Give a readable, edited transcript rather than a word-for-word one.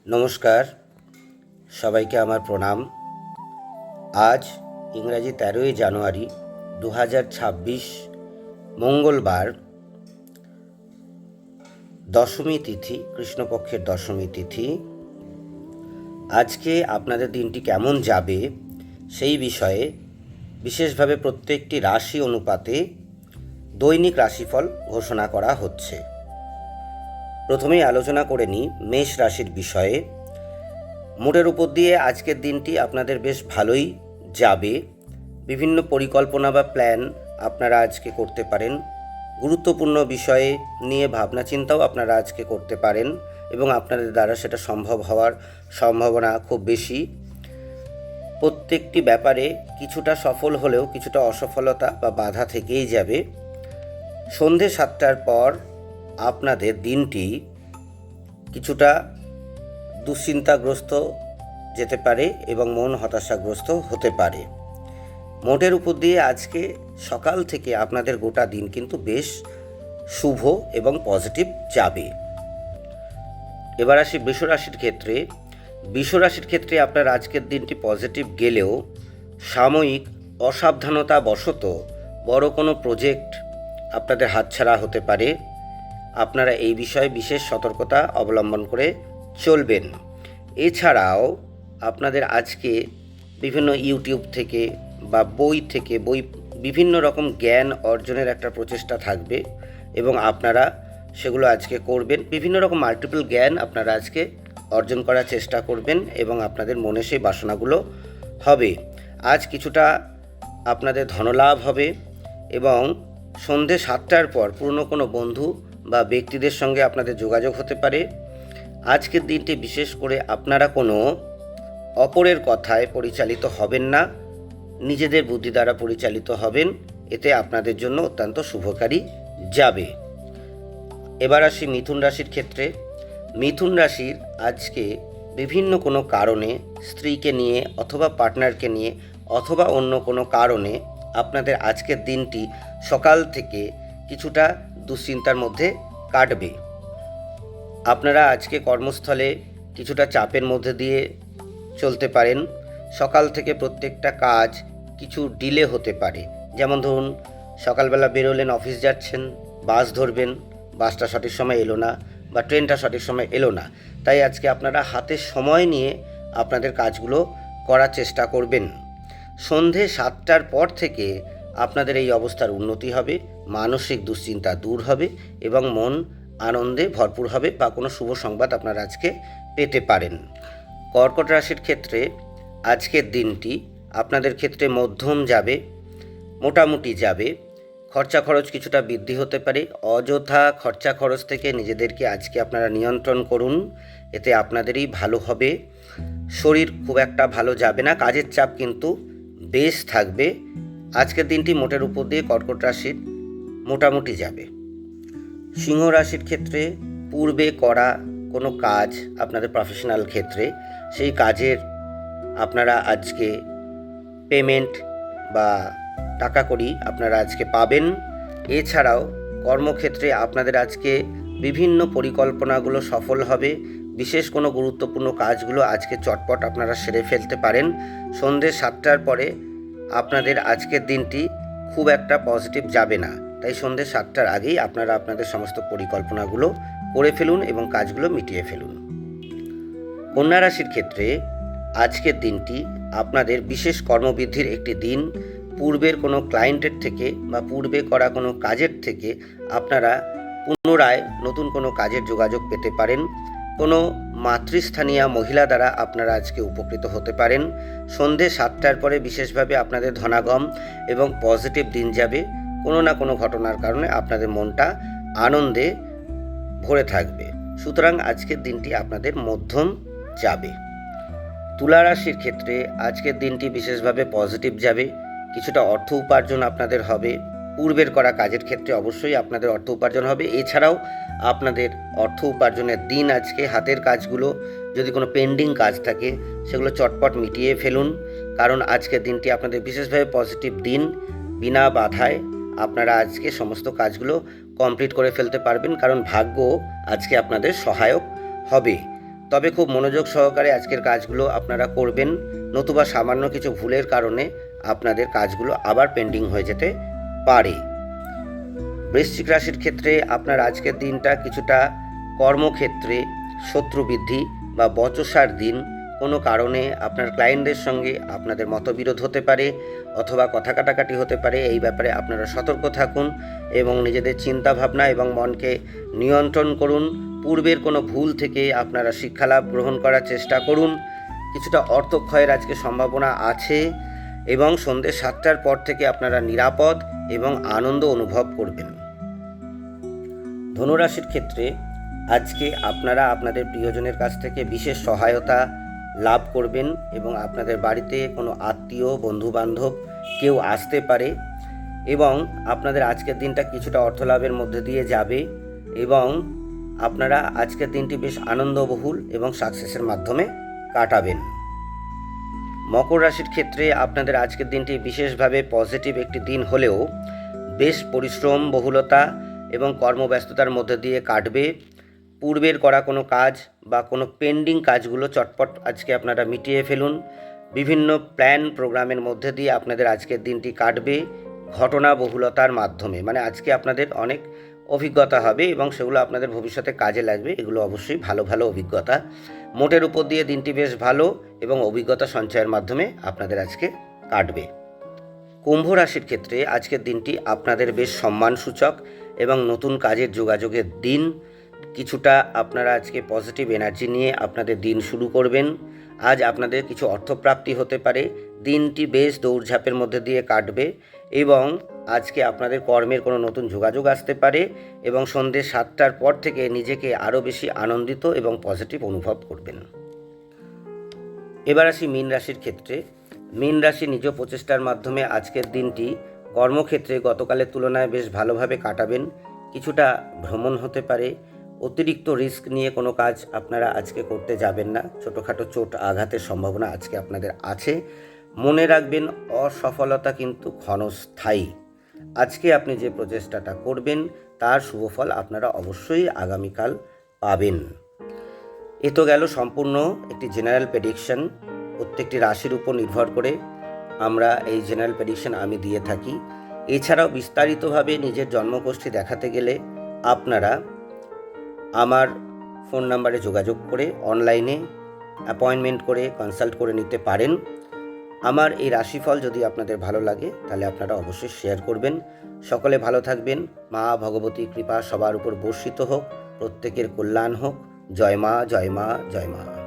নমস্কার, সবাইকে আমার প্রণাম। আজ ইংরাজি 13ই জানুয়ারি 2026 মঙ্গলবার, দশমী তিথি, কৃষ্ণপক্ষের দশমী তিথি। আজকে আপনাদের দিনটি কেমন যাবে সেই বিষয়ে বিশেষভাবে প্রত্যেকটি রাশি অনুপাতে দৈনিক রাশিফল ঘোষণা করা হচ্ছে। প্রথমেই আলোচনা করে নিই মেষ রাশির বিষয়ে। মোটের উপর দিয়ে আজকের দিনটি আপনাদের বেশ ভালোই যাবে। বিভিন্ন পরিকল্পনা বা প্ল্যান আপনারা আজকে করতে পারেন। গুরুত্বপূর্ণ বিষয়ে নিয়ে ভাবনা চিন্তাও আপনারা আজকে করতে পারেন এবং আপনাদের দ্বারা সেটা সম্ভব হওয়ার সম্ভাবনা খুব বেশি। প্রত্যেকটি ব্যাপারে কিছুটা সফল হলেও কিছুটা অসফলতা বা বাধা থেকেই যাবে। সন্ধে 7টার পর আপনাদের দিনটি কিছুটা দুশ্চিন্তাগ্রস্ত যেতে পারে এবং মন হতাশাগ্রস্ত হতে পারে। মোটের উপর দিয়ে আজকে সকাল থেকে আপনাদের গোটা দিন কিন্তু বেশ শুভ এবং পজিটিভ যাবে। এবার আসি বৃষরাশির ক্ষেত্রে। বৃষরাশির ক্ষেত্রে আপনার আজকের দিনটি পজিটিভ গেলেও সাময়িক অসাবধানতা বশত বড় কোনো প্রজেক্ট আপনাদের হাতছাড়া হতে পারে। আপনারা এই বিষয়ে বিশেষ সতর্কতা অবলম্বন করে চলবেন। এছাড়াও আপনাদের আজকে বিভিন্ন ইউটিউব থেকে বা বই বিভিন্ন রকম জ্ঞান অর্জনের একটা প্রচেষ্টা থাকবে এবং আপনারা সেগুলো আজকে করবেন। বিভিন্ন রকম মাল্টিপল জ্ঞান আপনারা আজকে অর্জন করার চেষ্টা করবেন এবং আপনাদের মনে সেই বাসনাগুলো হবে। আজ কিছুটা আপনাদের ধনলাভ হবে এবং সন্ধে 7টার পর পুরনো কোনো বন্ধু বা ব্যক্তিদের সঙ্গে আপনাদের যোগাযোগ হতে পারে। আজকের দিনটি বিশেষ করে আপনারা কোনো অপরের কথায় পরিচালিত হবেন না, নিজেদের বুদ্ধি দ্বারা পরিচালিত হবেন। এতে আপনাদের জন্য অত্যন্ত শুভকারী যাবে। এবার আসি মিথুন রাশির ক্ষেত্রে। মিথুন রাশির আজকে বিভিন্ন কোনো কারণে স্ত্রীকে নিয়ে অথবা পার্টনারকে নিয়ে অথবা অন্য কোনো কারণে আপনাদের আজকের দিনটি সকাল থেকে কিছুটা দুশ্চিন্তার মধ্যে কাটবে। আপনারা আজকে কর্মস্থলে কিছুটা চাপের মধ্যে দিয়ে চলতে পারেন। সকাল থেকে প্রত্যেকটা কাজ কিছু ডিলে হতে পারে। যেমন ধরুন, সকালবেলা বেরোলেন, অফিস যাচ্ছেন, বাস ধরবেন, বাসটা সঠিক সময় এলো না বা ট্রেনটা সঠিক সময় এলো না। তাই আজকে আপনারা হাতে সময় নিয়ে আপনাদের কাজগুলো করার চেষ্টা করবেন। সন্ধে 7টার পর থেকে আপনাদের এই অবস্থার উন্নতি হবে, মানসিক দুশ্চিন্তা দূর হবে এবং মন আনন্দে ভরপুর হবে বা কোনো শুভ সংবাদ আপনারা আজকে পেতে পারেন। কর্কট রাশির ক্ষেত্রে আজকের দিনটি আপনাদের ক্ষেত্রে মধ্যম যাবে, মোটামুটি যাবে। খরচা খরচ কিছুটা বৃদ্ধি হতে পারে। অযথা খরচা খরচ থেকে নিজেদেরকে আজকে আপনারা নিয়ন্ত্রণ করুন, এতে আপনাদেরই ভালো হবে। শরীর খুব একটা ভালো যাবে না, কাজের চাপ কিন্তু বেশ থাকবে। আজকের দিনটি মোটের উপর দিয়ে কর্কট রাশির মোটামুটি যাবে। সিংহ রাশির ক্ষেত্রে পূর্বে করা কোনো কাজ আপনাদের প্রফেশনাল ক্ষেত্রে, সেই কাজের আপনারা আজকে পেমেন্ট বা টাকা কড়ি আপনারা আজকে পাবেন। এছাড়াও কর্মক্ষেত্রে আপনাদের আজকে বিভিন্ন পরিকল্পনাগুলো সফল হবে। বিশেষ কোনো গুরুত্বপূর্ণ কাজগুলো আজকে চটপট আপনারা সেরে ফেলতে পারেন। সন্ধ্যে 7টার পরে আপনাদের আজকের দিনটি খুব একটা পজিটিভ যাবে না, তাই সন্ধ্যে 7টার আগেই আপনারা আপনাদের সমস্ত পরিকল্পনাগুলো করে ফেলুন এবং কাজগুলো মিটিয়ে ফেলুন। কন্যা রাশির ক্ষেত্রে আজকের দিনটি আপনাদের বিশেষ কর্মবৃদ্ধির একটি দিন। পূর্বের কোনো ক্লায়েন্টের থেকে বা পূর্বে করা কোনো কাজের থেকে আপনারা পুনরায় নতুন কোনো কাজের যোগাযোগ পেতে পারেন। কোনো মাতৃস্থানীয় মহিলা দ্বারা আপনারা আজকে উপকৃত হতে পারেন। সন্ধে 7টার পরে বিশেষভাবে আপনাদের ধনাগম এবং পজিটিভ দিন যাবে। কোনো না কোনো ঘটনার কারণে আপনাদের মনটা আনন্দে ভরে থাকবে। সুতরাং আজকের দিনটি আপনাদের মধ্যম যাবে। তুলা রাশির ক্ষেত্রে আজকের দিনটি বিশেষভাবে পজিটিভ যাবে। কিছুটা অর্থ উপার্জন আপনাদের হবে। পূর্বের করা কাজের ক্ষেত্রে অবশ্যই আপনাদের অর্থ উপার্জন হবে। এছাড়াও আপনাদের অর্থ উপার্জনের দিন আজকে। হাতের কাজগুলো, যদি কোনো পেন্ডিং কাজ থাকে সেগুলো চটপট মিটিয়ে ফেলুন, কারণ আজকের দিনটি আপনাদের বিশেষভাবে পজিটিভ দিন। বিনা বাধায় আপনারা আজকে সমস্ত কাজগুলো কমপ্লিট করে ফেলতে পারবেন, কারণ ভাগ্য আজকে আপনাদের সহায়ক হবে। তবে খুব মনোযোগ সহকারে আজকের কাজগুলো আপনারা করবেন, নতুবা সামান্য কিছু ভুলের কারণে আপনাদের কাজগুলো আবার পেন্ডিং হয়ে যেতে পারে। বৃশ্চিক রাশির ক্ষেত্রে আপনার আজকের দিনটা কিছুটা কর্মক্ষেত্রে শত্রু বৃদ্ধি বা বচসার দিন। কোনো কারণে আপনার ক্লায়েন্টদের সঙ্গে আপনাদের মতবিরোধ হতে পারে অথবা কথা কাটাকাটি হতে পারে। এই ব্যাপারে আপনারা সতর্ক থাকুন এবং নিজেদের চিন্তাভাবনা এবং মনকে নিয়ন্ত্রণ করুন। পূর্বের কোনো ভুল থেকে আপনারা শিক্ষালাভ গ্রহণ করার চেষ্টা করুন। কিছুটা অর্থক্ষয়ের আজকে সম্ভাবনা আছে এবং সন্ধ্যে 7টার পর থেকে আপনারা নিরাপদ এবং আনন্দ অনুভব করবেন। ধনুরাশির ক্ষেত্রে আজকে আপনারা আপনাদের প্রিয়জনের কাছ থেকে বিশেষ সহায়তা লাভ করবেন এবং আপনাদের বাড়িতে কোনো আত্মীয় বন্ধুবান্ধব কেউ আসতে পারে এবং আপনাদের আজকের দিনটা কিছুটা অর্থলাভের মধ্যে দিয়ে যাবে এবং আপনারা আজকের দিনটি বেশ আনন্দবহুল এবং সাকসেসের মাধ্যমে কাটাবেন। মকর রাশির ক্ষেত্রে আপনাদের আজকের দিনটি বিশেষভাবে পজিটিভ একটি দিন হলেও বেশ পরিশ্রম বহুলতা এবং কর্মব্যস্ততার মধ্যে দিয়ে কাটবে। পূর্বের করা কোনো কাজ বা কোনো পেন্ডিং কাজগুলো চটপট আজকে আপনারা মিটিয়ে ফেলুন। বিভিন্ন প্ল্যান প্রোগ্রামের মধ্যে দিয়ে আপনাদের আজকের দিনটি কাটবে ঘটনা বহুলতার মাধ্যমে। মানে আজকে আপনাদের অনেক অভিজ্ঞতা হবে এবং সেগুলো আপনাদের ভবিষ্যতে কাজে লাগবে। এগুলো অবশ্যই ভালো ভালো অভিজ্ঞতা। মোটের উপর দিয়ে দিনটি বেশ ভালো এবং অভিজ্ঞতা সঞ্চয়ের মাধ্যমে আপনাদের আজকে কাটবে। কুম্ভ রাশির ক্ষেত্রে আজকের দিনটি আপনাদের বেশ সম্মানসূচক এবং নতুন কাজের যোগাযোগের দিন। কিছুটা আপনারা আজকে পজিটিভ এনার্জি নিয়ে আপনাদের দিন শুরু করবেন। আজ আপনাদের কিছু অর্থপ্রাপ্তি হতে পারে। দিনটি বেশ দৌড়ঝাঁপের মধ্যে দিয়ে কাটবে এবং আজকে আপনাদের কর্মের কোনো নতুন যোগাযোগ আসতে পারে এবং সন্ধ্যে 7টার পর থেকে নিজেকে আরও বেশি আনন্দিত এবং পজিটিভ অনুভব করবেন। এবার আসি মীন রাশির ক্ষেত্রে। মীন রাশি নিজ প্রচেষ্টার মাধ্যমে আজকের দিনটি কর্মক্ষেত্রে গতকালের তুলনায় বেশ ভালোভাবে কাটাবেন। কিছুটা ভ্রমণ হতে পারে। অতিরিক্ত রিস্ক নিয়ে কোনো কাজ আপনারা আজকে করতে যাবেন না। ছোটোখাটো চোট আঘাতের সম্ভাবনা আজকে আপনাদের আছে। মনে রাখবেন, অসফলতা কিন্তু ক্ষণস্থায়ী। আজকে আপনি যে প্রচেষ্টাটা করবেন তার শুভফল আপনারা অবশ্যই আগামীকাল পাবেন। এ তো গেল সম্পূর্ণ একটি জেনারেল প্রেডিকশন। প্রত্যেকটি রাশির উপর নির্ভর করে আমরা এই জেনারেল প্রেডিকশন আমি দিয়ে থাকি। এছাড়াও বিস্তারিতভাবে নিজের জন্মকুষ্ঠী দেখাতে গেলে আপনারা আমার ফোন নাম্বারে যোগাযোগ করে অনলাইনে অ্যাপয়েন্টমেন্ট করে কনসাল্ট করে নিতে পারেন। আমার এই রাশিফল যদি আপনাদের ভালো লাগে তাহলে আপনারা অবশ্যই শেয়ার করবেন। সকলে ভালো থাকবেন। মা ভগবতী কৃপা সবার উপর বর্ষিত হোক। প্রত্যেকের কল্যাণ হোক। জয় মা, জয় মা, জয় মা।